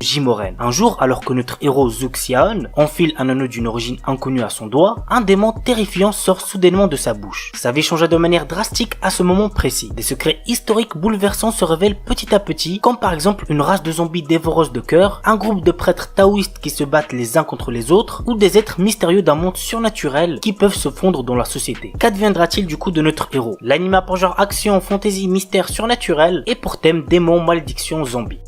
Jimoren. Un jour, alors que notre héros Zuxiaon enfile un anneau d'une origine inconnue à son doigt, un démon terrifiant sort soudainement de sa bouche. Sa vie changea de manière drastique à ce moment précis. Des secrets historiques bouleversants se révèlent petit à petit, comme par exemple une race de zombies dévoreuses de cœur, un groupe de prêtres taoïstes qui se battent les uns contre les autres, ou des êtres mystérieux d'un monde surnaturel qui peuvent se fondre dans la société. Qu'adviendra-t-il du coup de notre héros? L'anime a pour genre action, fantasy, mystère surnaturel et pour thème démons, malédictions, zombies.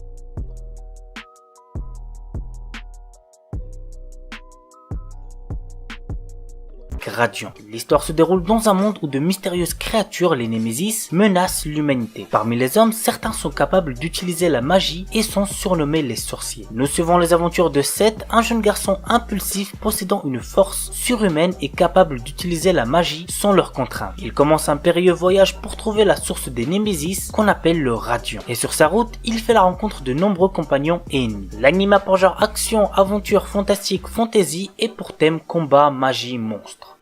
Gradion. L'histoire se déroule dans un monde où de mystérieuses créatures, les Némésis, menacent l'humanité. Parmi les hommes, certains sont capables d'utiliser la magie et sont surnommés les sorciers. Nous suivons les aventures de Seth, un jeune garçon impulsif possédant une force surhumaine et capable d'utiliser la magie sans leur contrainte. Il commence un périlleux voyage pour trouver la source des Némésis qu'on appelle le Radion. Et sur sa route, il fait la rencontre de nombreux compagnons et ennemis. L'anime a pour genre action, aventure, fantastique, fantasy et pour thème combat, magie, monstre.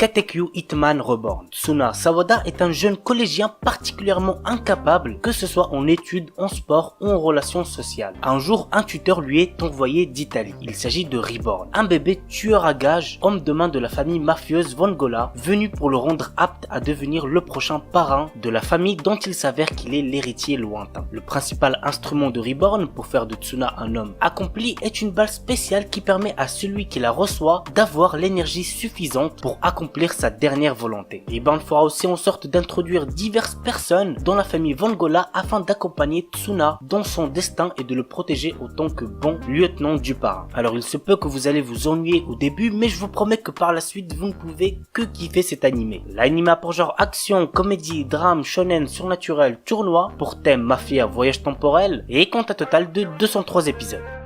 Katekyu Hitman Reborn. Tsuna Sawada est un jeune collégien particulièrement incapable, que ce soit en études, en sport ou en relations sociales. Un jour, un tuteur lui est envoyé d'Italie. Il s'agit de Reborn, un bébé tueur à gages, homme de main de la famille mafieuse Vongola, venu pour le rendre apte à devenir le prochain parrain de la famille dont il s'avère qu'il est l'héritier lointain. Le principal instrument de Reborn pour faire de Tsuna un homme accompli est une balle spéciale qui permet à celui qui la reçoit d'avoir l'énergie suffisante pour accomplir sa dernière volonté. Reborn fera aussi en sorte d'introduire diverses personnes dans la famille Vongola afin d'accompagner Tsuna dans son destin et de le protéger autant que bon lieutenant du parrain. Alors il se peut que vous allez vous ennuyer au début, mais je vous promets que par la suite vous ne pouvez que kiffer cet animé. L'anime a pour genre action, comédie, drame, shonen, surnaturel, tournoi, pour thème mafia, voyage temporel et compte un total de 203 épisodes.